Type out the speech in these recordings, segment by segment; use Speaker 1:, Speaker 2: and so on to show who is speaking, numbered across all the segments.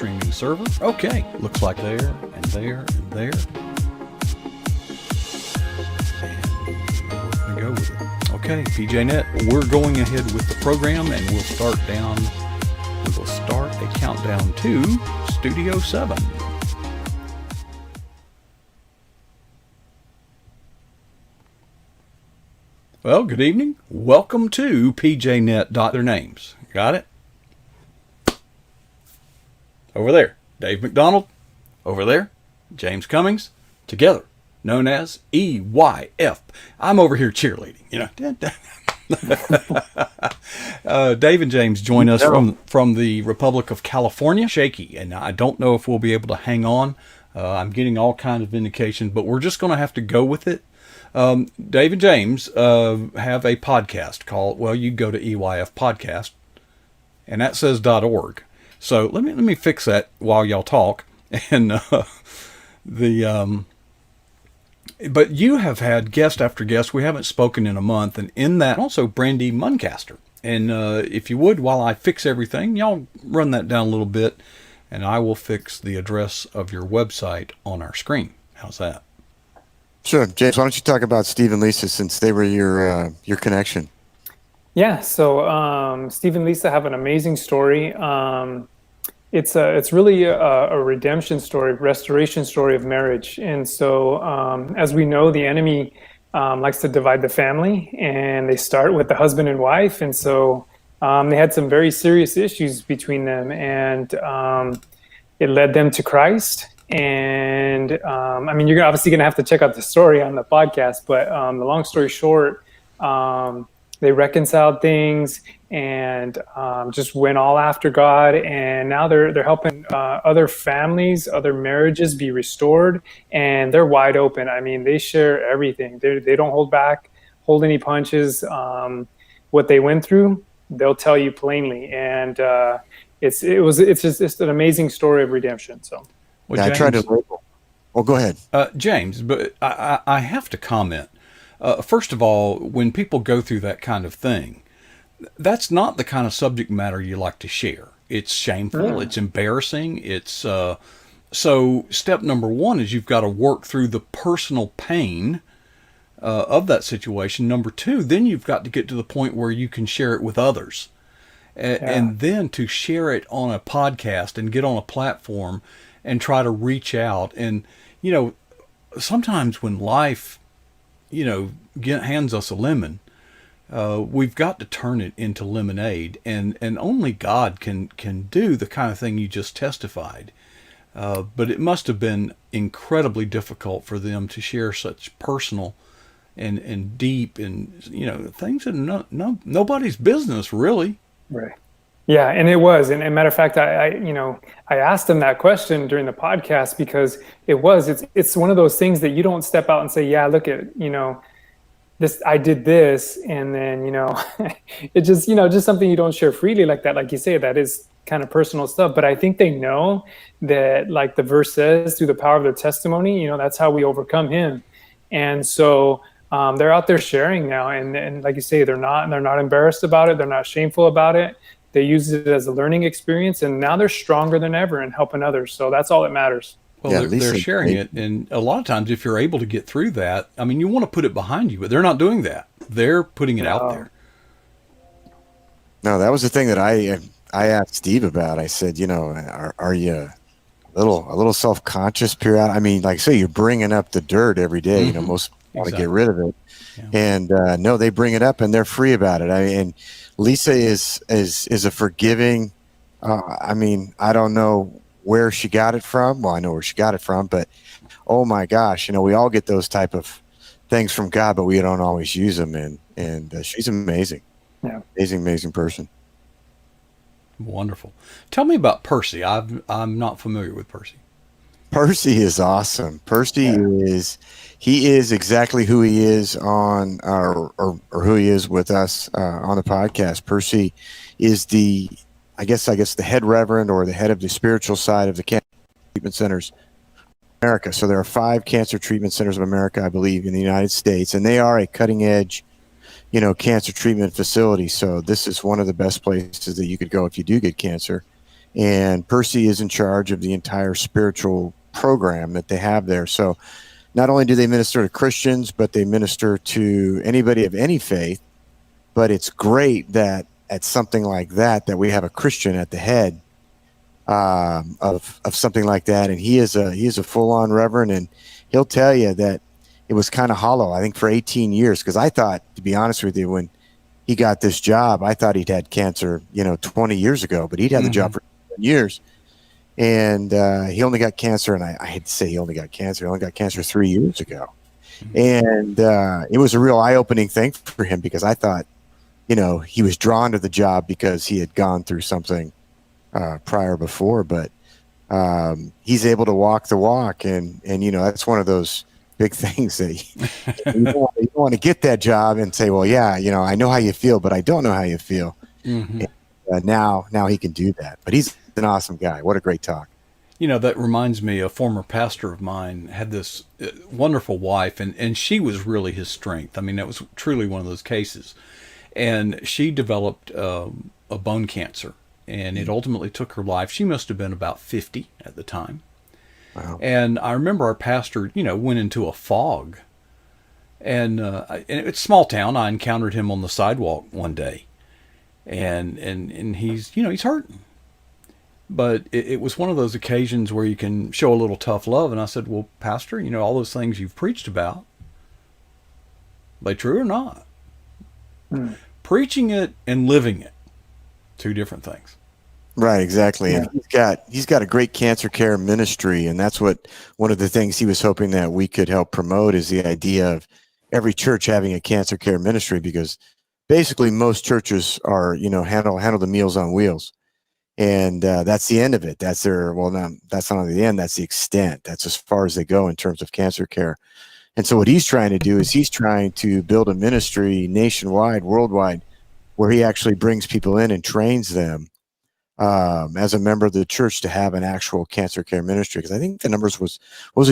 Speaker 1: streaming server. Okay, looks like there and there and there. And we're going to go with it. Okay, PJNet, we're going ahead with the program, and we'll start a countdown to Studio 7. Well, good evening. Welcome to PJNet. Their names. Got it? Over there, Dave McDonald. Over there, James Cummings. Together, known as EYF. I'm over here cheerleading, you know. Dave and James join us from the Republic of California. Shaky, and I don't know if we'll be able to hang on. I'm getting all kinds of indications, but we're just going to have to go with it. Dave and James have a podcast called, well, you go to EYF Podcast, and that says .org. So let me fix that while y'all talk. And but you have had guest after guest. We haven't spoken in a month, and in that also Brandy Muncaster. And if you would, while I fix everything, y'all run that down a little bit, and I will fix the address of your website on our screen. How's that?
Speaker 2: Sure. James, why don't you talk about Steve and Lisa, since they were your connection?
Speaker 3: Yeah, so Steve and Lisa have an amazing story. It's really a redemption story, restoration story of marriage. And so as we know, the enemy likes to divide the family, and they start with the husband and wife. And so they had some very serious issues between them, and it led them to Christ. And I mean, you're obviously going to have to check out the story on the podcast, but the long story short, they reconciled things and just went all after God. And now they're helping other families, other marriages be restored, and they're wide open. I mean, they share everything. They don't hold back, hold any punches. What they went through, they'll tell you plainly. And it's just an amazing story of redemption. So.
Speaker 1: Well,
Speaker 2: yeah,
Speaker 1: James,
Speaker 2: I tried to label. Well, go ahead.
Speaker 1: James, but I have to comment. First of all, when people go through that kind of thing, that's not the kind of subject matter you like to share. It's shameful. It's embarrassing. It's so step number one is you've got to work through the personal pain of that situation. Number two, then you've got to get to the point where you can share it with others. And then to share it on a podcast and get on a platform and try to reach out. And, you know, sometimes when life, you know, hands us a lemon, we've got to turn it into lemonade. And only God can do the kind of thing you just testified. But it must have been incredibly difficult for them to share such personal and deep and, you know, things that nobody's business, really.
Speaker 3: Right. Yeah, and it was. And matter of fact, I asked him that question during the podcast because it's one of those things that you don't step out and say, yeah, look at, you know, this, I did this. And then, you know, it just, you know, just something you don't share freely like that. Like you say, that is kind of personal stuff. But I think they know that, like the verse says, through the power of their testimony, you know, that's how we overcome him. And so they're out there sharing now. And like you say, they're not embarrassed about it. They're not shameful about it. They use it as a learning experience, and now they're stronger than ever in helping others. So that's all that matters.
Speaker 1: Well, yeah, they're sharing it. And a lot of times, if you're able to get through that, I mean, you want to put it behind you, but they're not doing that. They're putting it out there.
Speaker 2: No, that was the thing that I asked Steve about. I said, you know, are you a little self-conscious period? I mean, like say you're bringing up the dirt every day. You know, most want to get rid of it. Yeah. And no, they bring it up and they're free about it. And Lisa is a forgiving. I mean, I don't know where she got it from. Well, I know where she got it from, but oh my gosh, you know, we all get those type of things from God, but we don't always use them. And she's amazing. Yeah, amazing person.
Speaker 1: Wonderful. Tell me about Percy. I'm not familiar with Percy.
Speaker 2: Percy is awesome. Percy is exactly who he is on or who he is with us on the podcast. Percy is the head reverend or the head of the spiritual side of the cancer treatment centers of America. So there are 5 cancer treatment centers of America, I believe, in the United States, and they are a cutting edge, you know, cancer treatment facility. So this is one of the best places that you could go if you do get cancer. and Percy is in charge of the entire spiritual program that they have there. So not only do they minister to Christians, but they minister to anybody of any faith. But it's great that at something like that we have a Christian at the head of something like that, and he is a full-on reverend, and he'll tell you that it was kind of hollow, I think, for 18 years, because I thought, to be honest with you, when he got this job, I thought he'd had cancer 20 years ago, but he'd had the job for 10 years, and he only got cancer, and I hate to say he only got cancer 3 years ago. And it was a real eye-opening thing for him, because I thought he was drawn to the job because he had gone through something prior before, but he's able to walk the walk, and that's one of those big things that you don't want to get that job and say, well, yeah, I know how you feel, but I don't know how you feel. And, now he can do that, but he's an awesome guy. What a great talk.
Speaker 1: That reminds me, a former pastor of mine had this wonderful wife, and she was really his strength. I mean, that was truly one of those cases. And she developed a bone cancer, and it ultimately took her life. She must have been about 50 at the time.
Speaker 2: Wow.
Speaker 1: And I remember our pastor, went into a fog. And it's a small town. I encountered him on the sidewalk one day. And he's, he's hurting. But it was one of those occasions where you can show a little tough love. And I said, well, Pastor, all those things you've preached about, are they true or not? Preaching it and living it, two different things.
Speaker 2: Right, exactly. Yeah. And he's got a great cancer care ministry, and that's one of the things he was hoping that we could help promote, is the idea of every church having a cancer care ministry, because basically most churches are, handle the Meals on Wheels. And that's the end of it. That's that's not the end, that's the extent. That's as far as they go in terms of cancer care. And so what he's trying to do is he's trying to build a ministry nationwide, worldwide, where he actually brings people in and trains them as a member of the church to have an actual cancer care ministry. Because I think the numbers was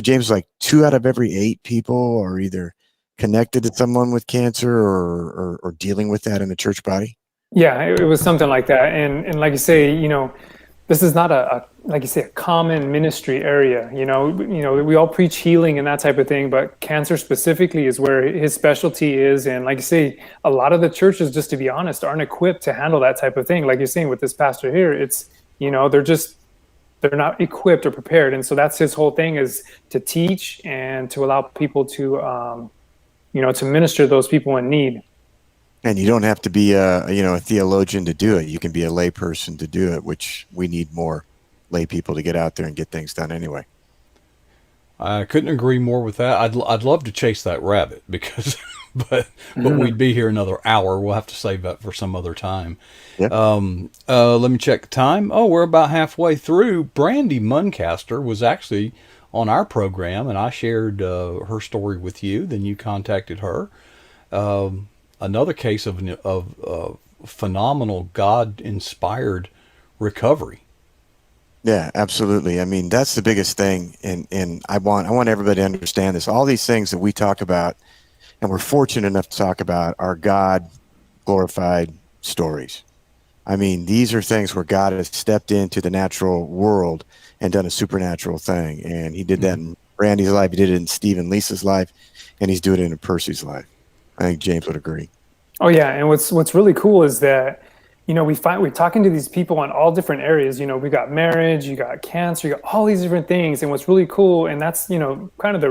Speaker 2: James, like 2 out of every 8 people are either connected to someone with cancer or dealing with that in the church body.
Speaker 3: Yeah, it was something like that. And like you say, this is not a common ministry area. We all preach healing and that type of thing, but cancer specifically is where his specialty is. And like you say, a lot of the churches, just to be honest, aren't equipped to handle that type of thing. Like you're saying with this pastor here, it's, they're not equipped or prepared. And so that's his whole thing, is to teach and to allow people to, to minister to those people in need.
Speaker 2: And you don't have to be a theologian to do it. You can be a lay person to do it, which we need more lay people to get out there and get things done anyway.
Speaker 1: I couldn't agree more with that. I'd love to chase that rabbit, because, but we'd be here another hour. We'll have to save that for some other time.
Speaker 2: Yep.
Speaker 1: Let me check the time. Oh, we're about halfway through. Brandy Muncaster was actually on our program, and I shared her story with you. Then you contacted her. Another case of phenomenal God-inspired recovery.
Speaker 2: Yeah, absolutely. I mean, that's the biggest thing, and I want everybody to understand this. All these things that we talk about, and we're fortunate enough to talk about, are God-glorified stories. I mean, these are things where God has stepped into the natural world and done a supernatural thing, and he did that in Randy's life, he did it in Steve and Lisa's life, and he's doing it in Percy's life. I think James would agree.
Speaker 3: Oh yeah, and what's really cool is that we're talking to these people on all different areas. We got marriage, you got cancer, you got all these different things. And what's really cool, and that's kind of the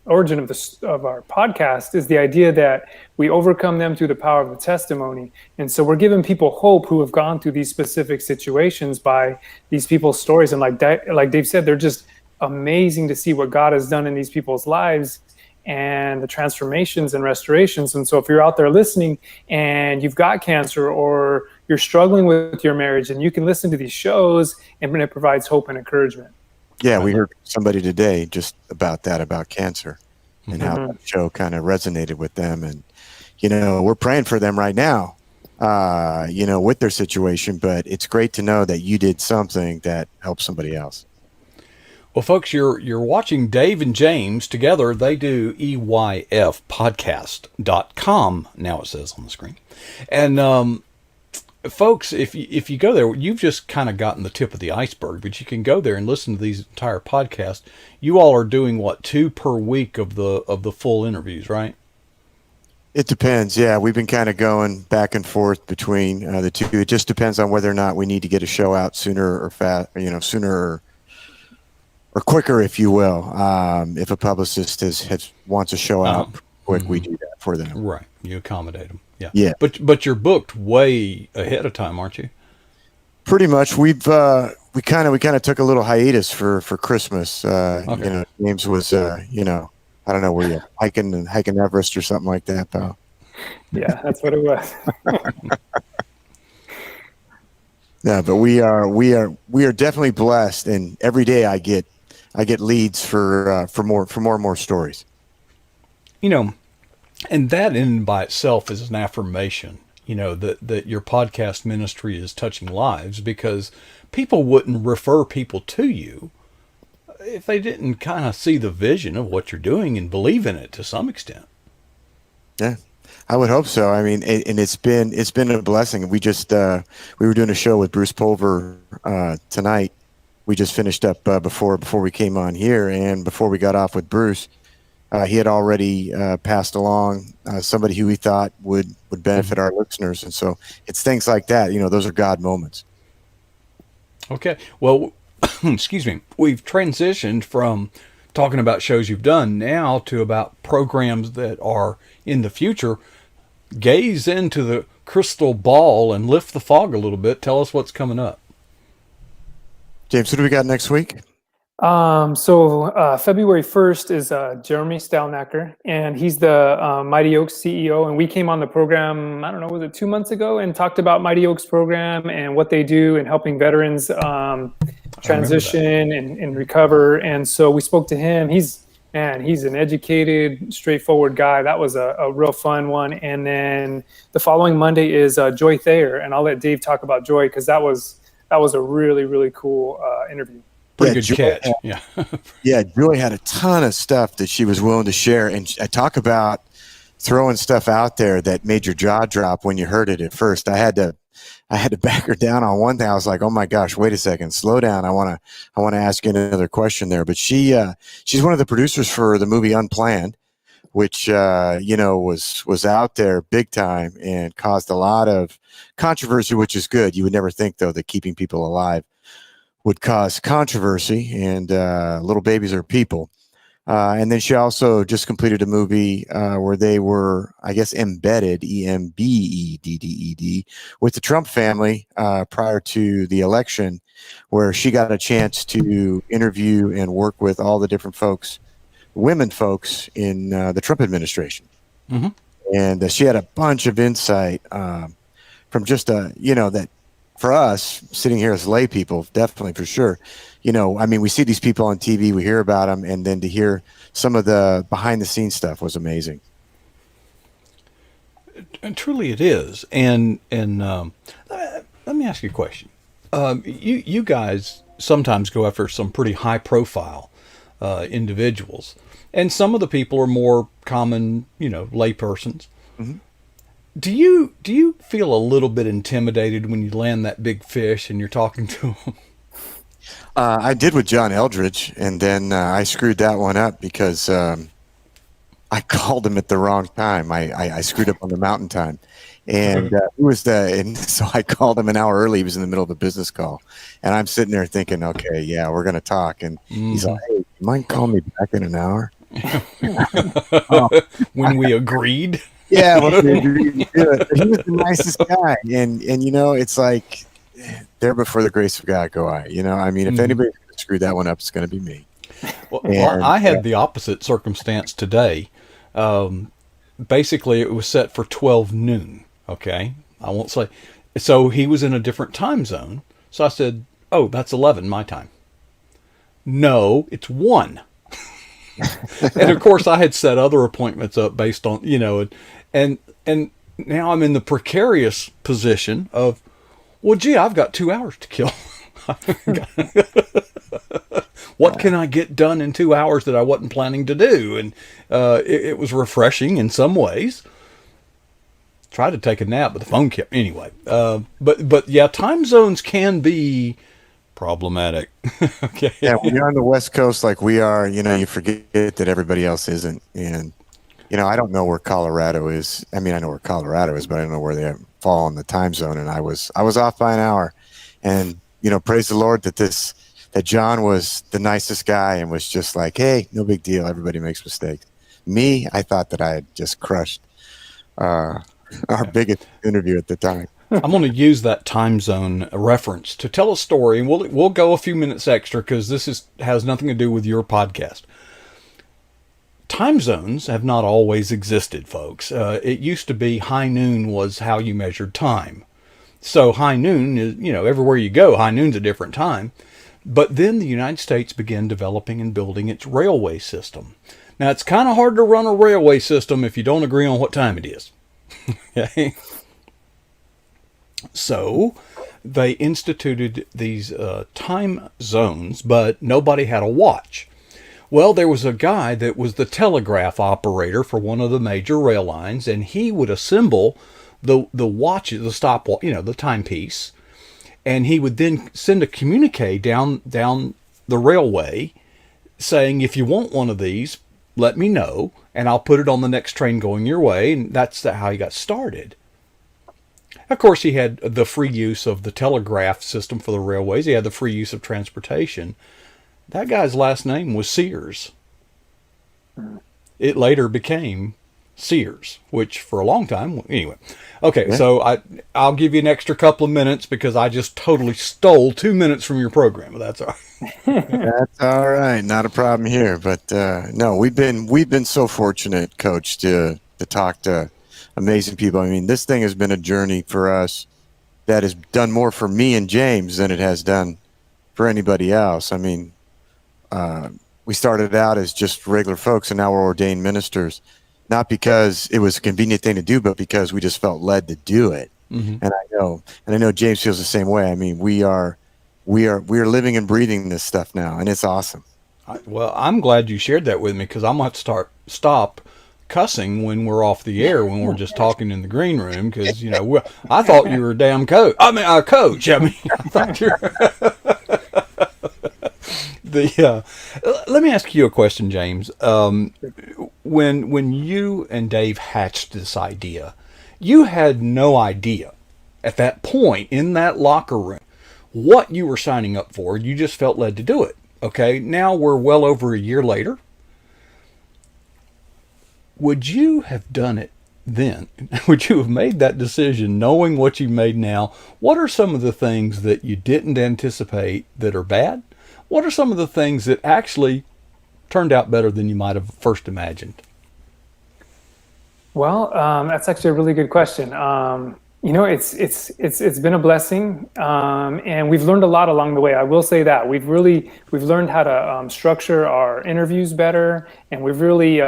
Speaker 3: origin of our podcast, is the idea that we overcome them through the power of the testimony. And so we're giving people hope who have gone through these specific situations by these people's stories. And like Dave said, they're just amazing to see what God has done in these people's lives, and the transformations and restorations. And so if you're out there listening and you've got cancer, or you're struggling with your marriage, and you can listen to these shows, and it provides hope and encouragement.
Speaker 2: Yeah, we heard somebody today just about that, about cancer, and how that show kind of resonated with them. And, we're praying for them right now, with their situation, but it's great to know that you did something that helped somebody else.
Speaker 1: Well, folks, you're watching Dave and James together. They do EYFpodcast.com. Now it says on the screen. And folks, if you go there, you've just kind of gotten the tip of the iceberg, but you can go there and listen to these entire podcasts. You all are doing what, 2 per week of the full interviews, right?
Speaker 2: It depends. Yeah, we've been kind of going back and forth between the two. It just depends on whether or not we need to get a show out sooner or sooner or quicker, if you will. If a publicist wants a show out quick, we do that for them.
Speaker 1: Right. You accommodate them. Yeah.
Speaker 2: Yeah.
Speaker 1: But you're booked way ahead of time, aren't you?
Speaker 2: Pretty much. We kind of took a little hiatus for Christmas.
Speaker 1: Okay.
Speaker 2: James was I don't know, were you hiking Everest or something like that, pal?
Speaker 3: Yeah, that's what it was.
Speaker 2: Yeah, but we are definitely blessed, and every day I get leads for more and more stories.
Speaker 1: And that in and by itself is an affirmation, that your podcast ministry is touching lives, because people wouldn't refer people to you if they didn't kind of see the vision of what you're doing and believe in it to some extent.
Speaker 2: Yeah, I would hope so. I mean, and it's been a blessing. We just we were doing a show with Bruce Pulver tonight. We just finished up before we came on here, and before we got off with Bruce, he had already passed along somebody who we thought would benefit our listeners, and so it's things like that. Those are God moments.
Speaker 1: Okay, well, excuse me. We've transitioned from talking about shows you've done now to about programs that are in the future. Gaze into the crystal ball and lift the fog a little bit. Tell us what's coming up.
Speaker 2: James, who do we got next week?
Speaker 3: So February 1st is Jeremy Stalnaker, and he's the Mighty Oaks CEO. And we came on the program, I don't know, was it 2 months ago, and talked about Mighty Oaks program and what they do in helping veterans transition and recover. And so we spoke to him. He's an educated, straightforward guy. That was a real fun one. And then the following Monday is Joy Thayer, and I'll let Dave talk about Joy, because that was a really, really cool interview.
Speaker 1: Pretty good catch. Yeah.
Speaker 2: Yeah, Joy had a ton of stuff that she was willing to share. And I talk about throwing stuff out there that made your jaw drop when you heard it at first. I had to back her down on one thing. I was like, oh my gosh, wait a second, slow down. I want to ask you another question there. But she's one of the producers for the movie Unplanned, which was out there big time and caused a lot of controversy, which is good. You would never think, though, that keeping people alive would cause controversy, and little babies are people. And then she also just completed a movie where they were, I guess, embedded, EMBEDDED, with the Trump family prior to the election, where she got a chance to interview and work with all the different women folks in the Trump administration. Mm-hmm. And she had a bunch of insight from just that for us sitting here as lay people, definitely, for sure. We see these people on TV, we hear about them, and then to hear some of the behind the scenes stuff was amazing.
Speaker 1: And truly it is. And let me ask you a question. You guys sometimes go after some pretty high profile individuals, and some of the people are more common, lay persons. Mm-hmm. Do you feel a little bit intimidated when you land that big fish and you're talking to them?
Speaker 2: I did with John Eldridge, and then I screwed that one up because I called him at the wrong time. I screwed up on the mountain time, and so I called him an hour early. He was in the middle of a business call, and I'm sitting there thinking, okay, yeah, we're going to talk. And he's like, hey, you mind calling me back in an hour?
Speaker 1: When we agreed.
Speaker 2: Yeah, well, he was the nicest guy, and it's like there before the grace of God go I. If anybody screwed that one up, it's going to be me.
Speaker 1: Well, I had the opposite circumstance today. Basically, it was set for 12 noon. Okay, I won't say. So he was in a different time zone. So I said, "Oh, that's 11 my time." No, it's 1. And of course, I had set other appointments up based on and now I'm in the precarious position of, well, gee, I've got 2 hours to kill. What can I get done in 2 hours that I wasn't planning to do? And it was refreshing in some ways. Tried to take a nap, but the phone kept anyway. But yeah, time zones can be problematic. Okay.
Speaker 2: Yeah, when you're on the West Coast like we are, you forget that everybody else isn't. And, I don't know where Colorado is. I mean, I know where Colorado is, but I don't know where they fall in the time zone. And I was off by an hour. And, praise the Lord that John was the nicest guy and was just like, hey, no big deal. Everybody makes mistakes. Me, I thought that I had just crushed our biggest interview at the time.
Speaker 1: I'm going to use that time zone reference to tell a story, and we'll go a few minutes extra because this has nothing to do with your podcast. Time zones have not always existed, folks. It used to be high noon was how you measured time. So high noon is, everywhere you go, high noon's a different time. But then the United States began developing and building its railway system. Now, it's kind of hard to run a railway system if you don't agree on what time it is. Okay? So they instituted these time zones, but nobody had a watch. Well, there was a guy that was the telegraph operator for one of the major rail lines, and he would assemble the watches, the stopwatch, the timepiece, and he would then send a communique down the railway saying, if you want one of these, let me know, and I'll put it on the next train going your way. And that's how he got started. Of course, he had the free use of the telegraph system for the railways. He had the free use of transportation. That guy's last name was Sears. It later became Sears, which for a long time, anyway. Okay, yeah. So I'll give you an extra couple of minutes because I just totally stole 2 minutes from your program. But that's all right.
Speaker 2: That's all right. Not a problem here. But no, we've been so fortunate, Coach, to talk to amazing people. I mean, this thing has been a journey for us that has done more for me and James than it has done for anybody else. I mean, we started out as just regular folks, and now we're ordained ministers, not because it was a convenient thing to do, but because we just felt led to do it. Mm-hmm. And I know James feels the same way. I mean, we are living and breathing this stuff now, and it's awesome.
Speaker 1: Well, I'm glad you shared that with me because I'm going to have to stop cussing when we're off the air, when we're just talking in the green room, because I thought you were a damn coach. I mean, a coach. I mean, I thought you were. Let me ask you a question, James. When you and Dave hatched this idea, you had no idea at that point in that locker room what you were signing up for. You just felt led to do it. Okay, now we're well over a year later. Would you have done it then? Would you have made that decision knowing what you made now? What are some of the things that you didn't anticipate that are bad? What are some of the things that actually turned out better than you might have first imagined?
Speaker 3: Well, that's actually a really good question. It's been a blessing, and we've learned a lot along the way. I will say that we've learned how to structure our interviews better, and we've really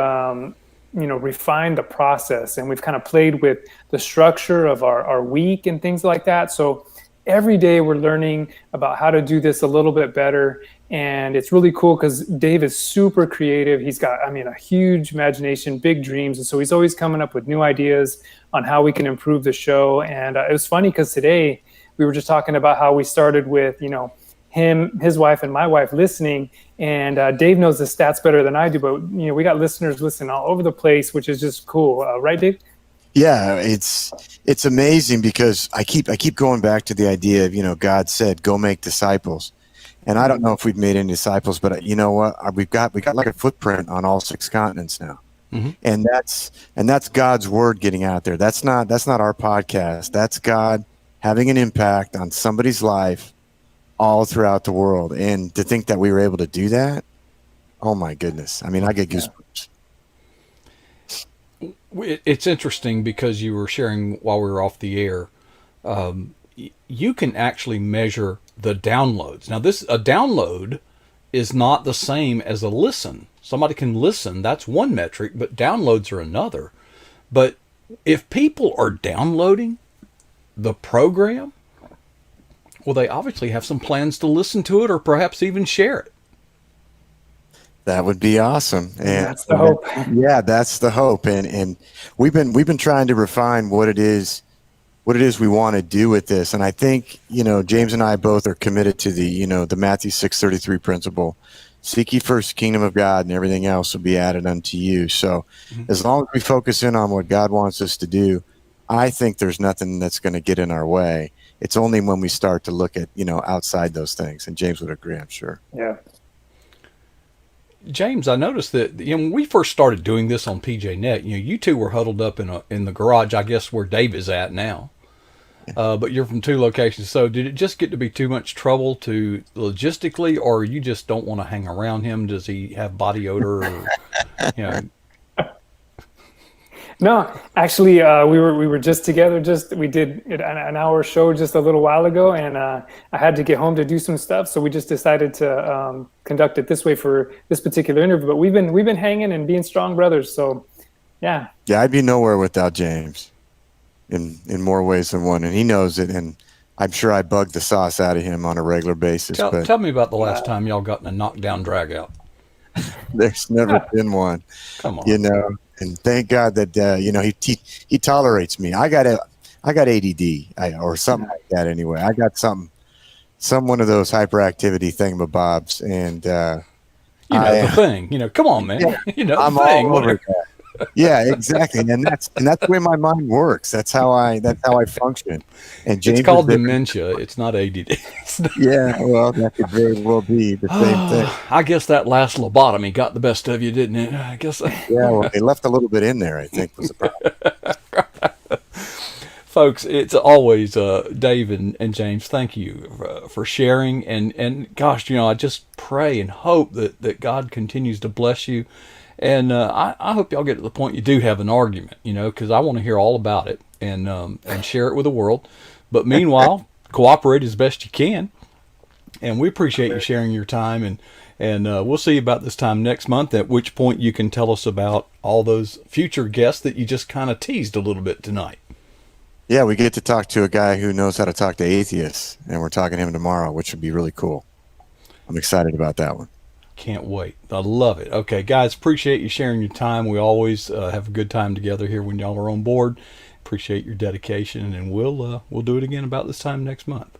Speaker 3: refined the process, and we've kind of played with the structure of our week and things like that. So every day we're learning about how to do this a little bit better. And it's really cool because Dave is super creative. He's got, a huge imagination, big dreams. And so he's always coming up with new ideas on how we can improve the show. And it was funny because today we were just talking about how we started with, him, his wife, and my wife listening. And Dave knows the stats better than I do. But, we got listeners listening all over the place, which is just cool. Right, Dave?
Speaker 2: Yeah, it's amazing because I keep going back to the idea of, God said, go make disciples. And I don't know if we've made any disciples, but you know what? We got like a footprint on all 6 continents now. Mm-hmm. And that's God's word getting out there. That's not our podcast. That's God having an impact on somebody's life all throughout the world. And to think that we were able to do that, oh my goodness. I get goosebumps.
Speaker 1: It's interesting because you were sharing while we were off the air. You can actually measure the downloads. Now, a download is not the same as a listen. Somebody can listen, that's one metric, but downloads are another. But if people are downloading the program, well, they obviously have some plans to listen to it or perhaps even share it.
Speaker 2: That would be awesome. And
Speaker 3: That's the hope.
Speaker 2: yeah, that's the hope. And we've been trying to refine what it is we want to do with this. And I think, James and I both are committed to the Matthew 6:33 principle. Seek ye first the kingdom of God, and everything else will be added unto you. So as long as we focus in on what God wants us to do, I think there's nothing that's going to get in our way. It's only when we start to look at, outside those things. And James would agree, I'm sure.
Speaker 3: Yeah.
Speaker 1: James, I noticed that when we first started doing this on PJNet, you two were huddled up in the garage, I guess where Dave is at now. But you're from two locations. So did it just get to be too much trouble to logistically, or you just don't want to hang around him? Does he have body odor? Or, you know?
Speaker 3: No, actually, we were just together. We did an hour show just a little while ago, and I had to get home to do some stuff. So we just decided to conduct it this way for this particular interview. But we've been hanging and being strong brothers. So, yeah.
Speaker 2: Yeah, I'd be nowhere without James. In more ways than one, and he knows it, and I'm sure I bug the sauce out of him on a regular basis.
Speaker 1: Tell me about the last time y'all got in a knockdown drag out.
Speaker 2: There's never been one.
Speaker 1: Come on.
Speaker 2: And thank God that he tolerates me. I got ADD or something like that anyway. I got some one of those hyperactivity thingamabobs, and
Speaker 1: the thing. Come on, man.
Speaker 2: Yeah, I'm
Speaker 1: the thing.
Speaker 2: all over that. Yeah, exactly, and that's the way my mind works. That's how I function. And James,
Speaker 1: it's called dementia. It's not ADD.
Speaker 2: Yeah, well, that could very well be the same thing.
Speaker 1: I guess that last lobotomy got the best of you, didn't it? I guess.
Speaker 2: Yeah, well, they left a little bit in there, I think, was the problem.
Speaker 1: Folks, it's always Dave and James. Thank you for sharing, and gosh, I just pray and hope that God continues to bless you. And I hope y'all get to the point you do have an argument, because I want to hear all about it and share it with the world. But meanwhile, cooperate as best you can. And we appreciate you sharing your time. And we'll see you about this time next month, at which point you can tell us about all those future guests that you just kind of teased a little bit tonight.
Speaker 2: Yeah, we get to talk to a guy who knows how to talk to atheists, and we're talking to him tomorrow, which would be really cool. I'm excited about that one.
Speaker 1: Can't wait. I love it. Okay, guys, appreciate you sharing your time. We always have a good time together here when y'all are on board. Appreciate your dedication, and we'll do it again about this time next month.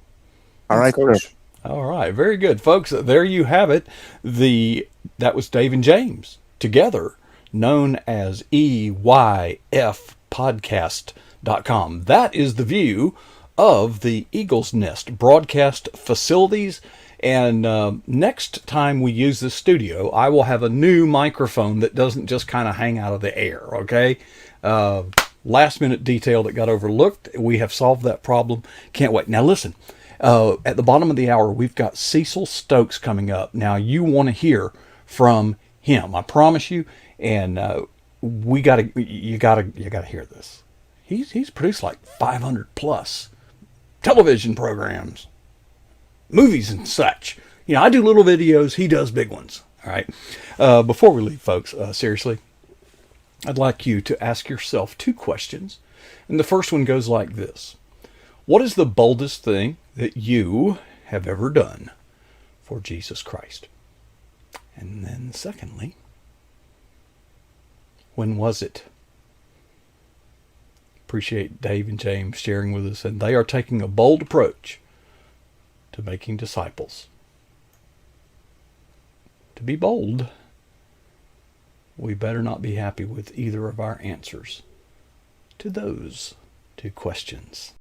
Speaker 2: All right, Coach.
Speaker 1: All right, very good, folks. There you have it. That was Dave and James together, known as EYFpodcast.com. That is the view of the Eagle's Nest broadcast facilities. And next time we use this studio, I will have a new microphone that doesn't just kind of hang out of the air, okay? Last minute detail that got overlooked. We have solved that problem. Can't wait. Now listen, at the bottom of the hour, we've got Cecil Stokes coming up. Now you want to hear from him, I promise you. And you gotta hear this. He's produced like 500 plus television programs, movies and such. I do little videos. He does big ones. All right. Before we leave, folks, seriously, I'd like you to ask yourself 2 questions. And the first one goes like this. What is the boldest thing that you have ever done for Jesus Christ? And then secondly, when was it? Appreciate Dave and James sharing with us, and they are taking a bold approach to making disciples. To be bold, we better not be happy with either of our answers to those 2 questions.